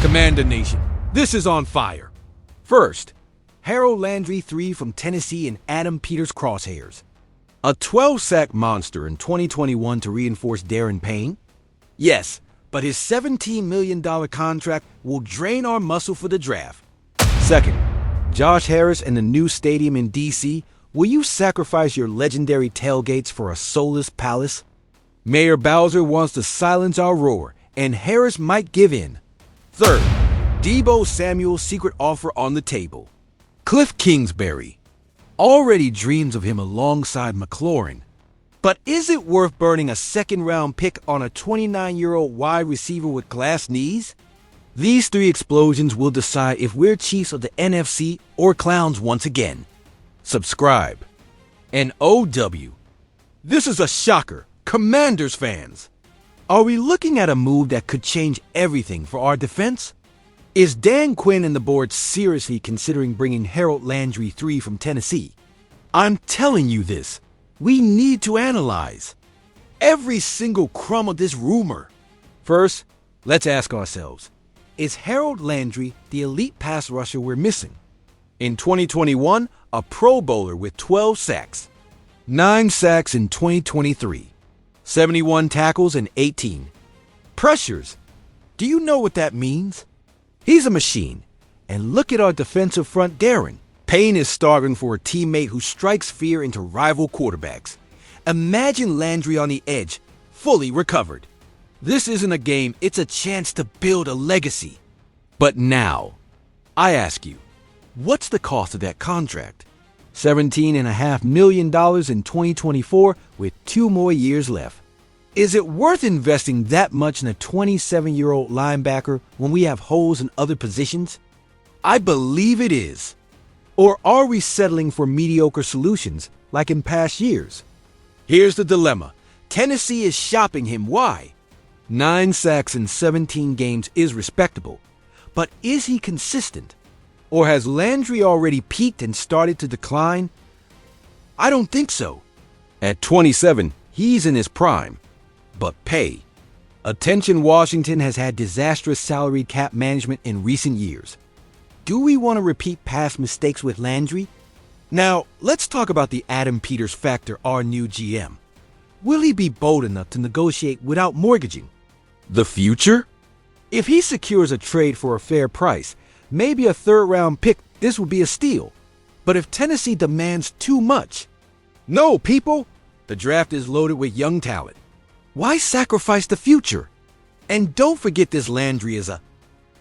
Commander Nation, this is on fire. First, Harold Landry 3 from Tennessee and Adam Peters crosshairs. A 12-sack monster in 2021 to reinforce Darren Payne? Yes, but his $17 million contract will drain our muscle for the draft. Second, Josh Harris and the new stadium in D.C. Will you sacrifice your legendary tailgates for a soulless palace? Mayor Bowser wants to silence our roar, and Harris might give in. Third, Deebo Samuel's secret offer on the table. Cliff Kingsbury already dreams of him alongside McLaurin. But is it worth burning a second-round pick on a 29-year-old wide receiver with glass knees? These three explosions will decide if we're Chiefs of the NFC or clowns once again. Subscribe. And OW, this is a shocker, Commanders fans. Are we looking at a move that could change everything for our defense? Is Dan Quinn and the board seriously considering bringing Harold Landry 3 from Tennessee? I'm telling you this. We need to analyze every single crumb of this rumor. First, let's ask ourselves, is Harold Landry the elite pass rusher we're missing? In 2021, a Pro Bowler with 12 sacks, 9 sacks in 2023, 71 tackles and 18 pressures. Do you know what that means? He's a machine. And look at our defensive front, Darren. Payne is starving for a teammate who strikes fear into rival quarterbacks. Imagine Landry on the edge, fully recovered. This isn't a game, it's a chance to build a legacy. But now, I ask you, what's the cost of that contract? $17.5 million in 2024 with 2 more years left. Is it worth investing that much in a 27-year-old linebacker when we have holes in other positions? I believe it is. Or are we settling for mediocre solutions like in past years? Here's the dilemma. Tennessee is shopping him. Why? 9 sacks in 17 games is respectable. But is he consistent? Or has Landry already peaked and started to decline? I don't think so. At 27, he's in his prime. But pay. Attention, Washington has had disastrous salary cap management in recent years. Do we want to repeat past mistakes with Landry? Now, let's talk about the Adam Peters factor, our new GM. Will he be bold enough to negotiate without mortgaging? The future? If he secures a trade for a fair price, maybe a third-round pick, this would be a steal. But if Tennessee demands too much? No, people! The draft is loaded with young talent. Why sacrifice the future? And don't forget this Landry is a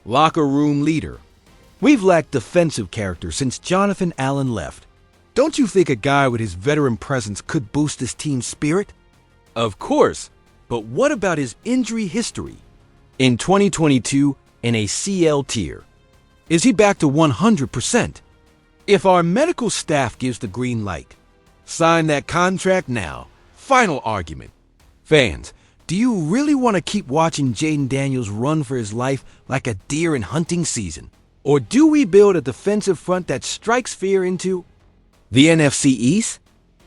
locker room leader. We've lacked defensive character since Jonathan Allen left. Don't you think a guy with his veteran presence could boost this team's spirit? Of course, but what about his injury history? In 2022, in a CL tier. Is he back to 100%? If our medical staff gives the green light, sign that contract now. Final argument. Fans, do you really want to keep watching Jaden Daniels run for his life like a deer in hunting season? Or do we build a defensive front that strikes fear into the NFC East?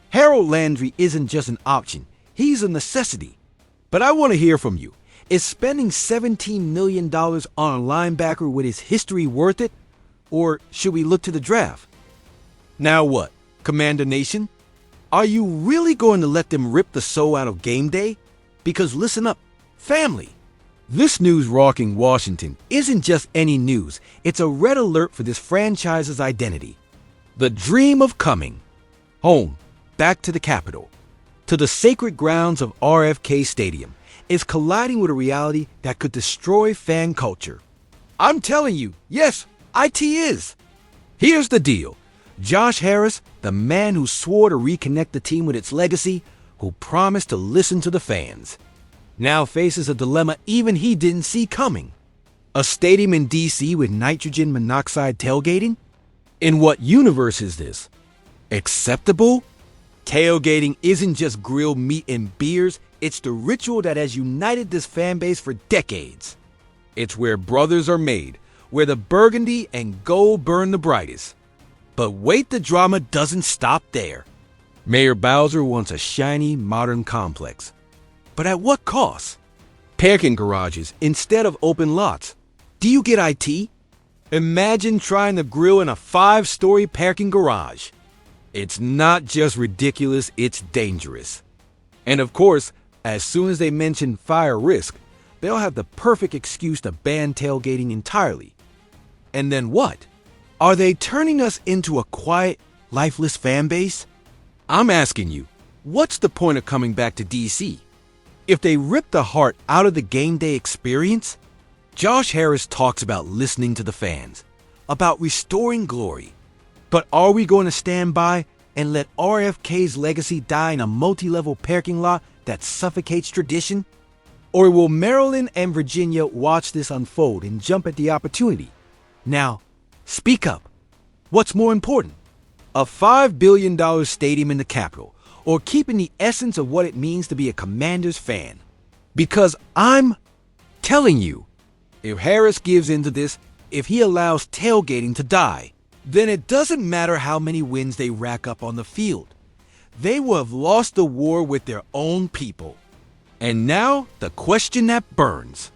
Harold Landry isn't just an option, he's a necessity. But I want to hear from you. Is spending $17 million on a linebacker with his history worth it? Or should we look to the draft? Now what, Commander Nation? Are you really going to let them rip the soul out of game day? Because listen up, family. This news rocking Washington isn't just any news. It's a red alert for this franchise's identity. The dream of coming home, back to the capital, to the sacred grounds of RFK Stadium, is colliding with a reality that could destroy fan culture. I'm telling you, yes, IT is. Here's the deal. Josh Harris, the man who swore to reconnect the team with its legacy, who promised to listen to the fans, now faces a dilemma even he didn't see coming. A stadium in D.C. with nitrogen monoxide tailgating? In what universe is this? Acceptable? Tailgating isn't just grilled meat and beers, it's the ritual that has united this fan base for decades. It's where brothers are made, where the burgundy and gold burn the brightest. But wait, the drama doesn't stop there. Mayor Bowser wants a shiny, modern complex. But at what cost? Parking garages instead of open lots. Do you get IT? Imagine trying to grill in a 5-story parking garage. It's not just ridiculous, it's dangerous. And of course, as soon as they mention fire risk, they'll have the perfect excuse to ban tailgating entirely. And then what? Are they turning us into a quiet, lifeless fan base? I'm asking you, what's the point of coming back to DC? If they rip the heart out of the game day experience, Josh Harris talks about listening to the fans, about restoring glory. But are we going to stand by and let RFK's legacy die in a multi-level parking lot that suffocates tradition? Or will Maryland and Virginia watch this unfold and jump at the opportunity? Now, speak up. What's more important? A $5 billion stadium in the Capitol, or keeping the essence of what it means to be a Commanders fan? Because I'm telling you, if Harris gives into this, if he allows tailgating to die, then it doesn't matter how many wins they rack up on the field. They will have lost the war with their own people. And now, the question that burns.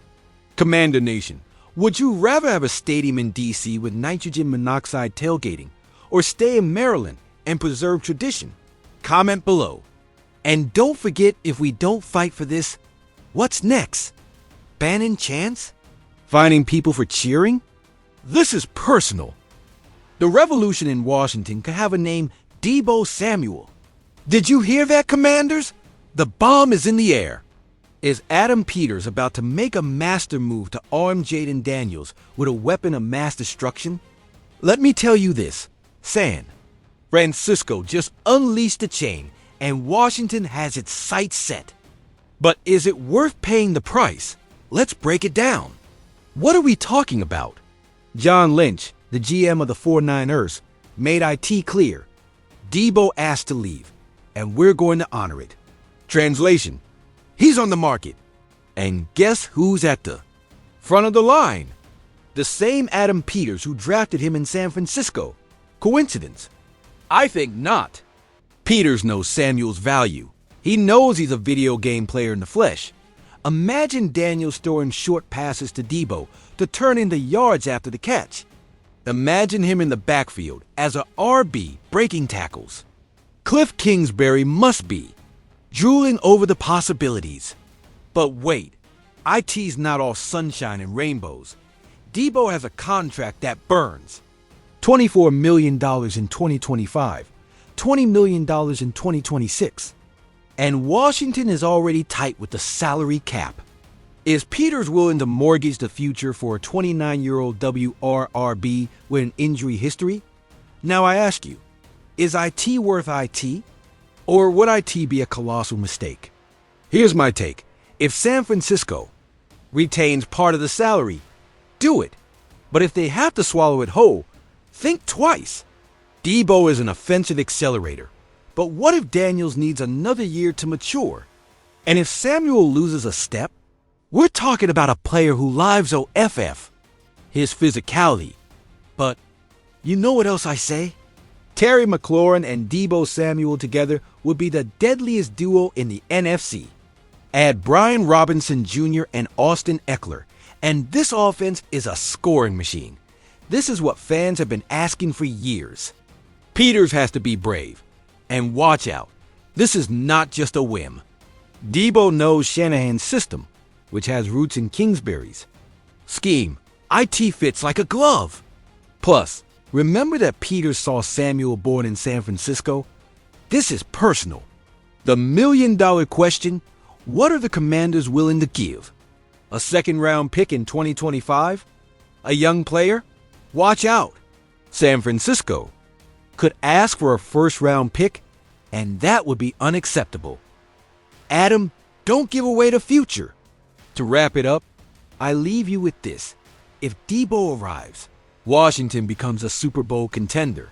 Commander Nation, would you rather have a stadium in DC with nitrogen monoxide tailgating, or stay in Maryland and preserve tradition? Comment below. And don't forget, if we don't fight for this, what's next? Banning chants? Finding people for cheering? This is personal. The revolution in Washington could have a name: Deebo Samuel. Did you hear that, Commanders? The bomb is in the air. Is Adam Peters about to make a master move to arm Jaden Daniels with a weapon of mass destruction? Let me tell you this. San Francisco just unleashed the chain, and Washington has its sights set. But is it worth paying the price? Let's break it down. What are we talking about? John Lynch, the GM of the 49ers, made IT clear. Deebo asked to leave, and we're going to honor it. Translation: he's on the market. And guess who's at the front of the line? The same Adam Peters who drafted him in San Francisco. Coincidence? I think not. Peters knows Samuel's value. He knows he's a video game player in the flesh. Imagine Daniels throwing short passes to Deebo to turn into yards after the catch. Imagine him in the backfield as a RB breaking tackles. Cliff Kingsbury must be drooling over the possibilities. But wait, IT's not all sunshine and rainbows. Deebo has a contract that burns. $24 million in 2025, $20 million in 2026. And Washington is already tight with the salary cap. Is Peters willing to mortgage the future for a 29-year-old WRRB with an injury history? Now I ask you, is IT worth IT? Or would IT be a colossal mistake? Here's my take. If San Francisco retains part of the salary, do it. But if they have to swallow it whole, think twice. Deebo is an offensive accelerator. But what if Daniels needs another year to mature? And if Samuel loses a step? We're talking about a player who lives OFF, his physicality. But you know what else I say? Terry McLaurin and Deebo Samuel together would be the deadliest duo in the NFC. Add Brian Robinson Jr. and Austin Eckler, and this offense is a scoring machine. This is what fans have been asking for years. Peters has to be brave. And watch out, this is not just a whim. Deebo knows Shanahan's system, which has roots in Kingsbury's scheme. IT fits like a glove. Plus, remember that Peters saw Samuel born in San Francisco? This is personal. The million-dollar question: what are the Commanders willing to give? A second-round pick in 2025? A young player? Watch out. San Francisco could ask for a first-round pick, and that would be unacceptable. Adam, don't give away the future. To wrap it up, I leave you with this. If Deebo arrives, Washington becomes a Super Bowl contender.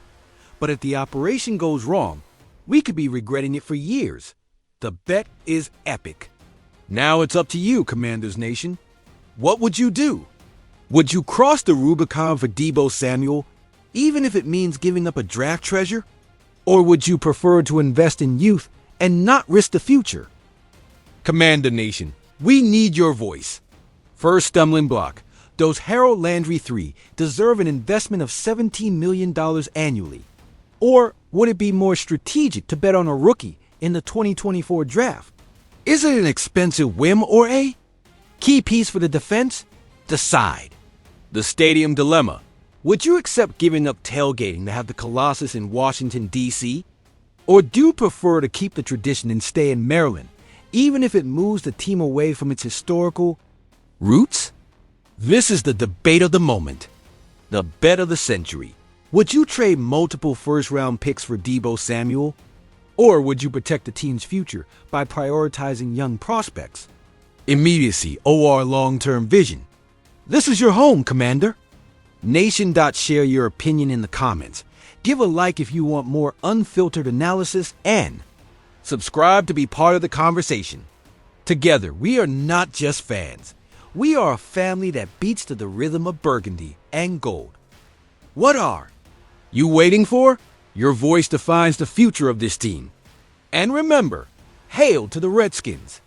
But if the operation goes wrong, we could be regretting it for years. The bet is epic. Now it's up to you, Commanders Nation. What would you do? Would you cross the Rubicon for Deebo Samuel, even if it means giving up a draft treasure? Or would you prefer to invest in youth and not risk the future? Commander Nation, we need your voice. First stumbling block: Does Harold Landry III deserve an investment of $17 million annually? Or would it be more strategic to bet on a rookie in the 2024 draft? Is it an expensive whim or a key piece for the defense? Decide. The Stadium Dilemma. Would you accept giving up tailgating to have the Colossus in Washington, D.C.? Or do you prefer to keep the tradition and stay in Maryland, even if it moves the team away from its historical roots? This is the debate of the moment, the bet of the century. Would you trade multiple first-round picks for Deebo Samuel? Or would you protect the team's future by prioritizing young prospects? Immediacy or long-term vision. This is your home, Commander. Nation.share your opinion in the comments. Give a like if you want more unfiltered analysis, and subscribe to be part of the conversation. Together, we are not just fans. We are a family that beats to the rhythm of burgundy and gold. What are you waiting for? Your voice defines the future of this team. And remember, hail to the Redskins.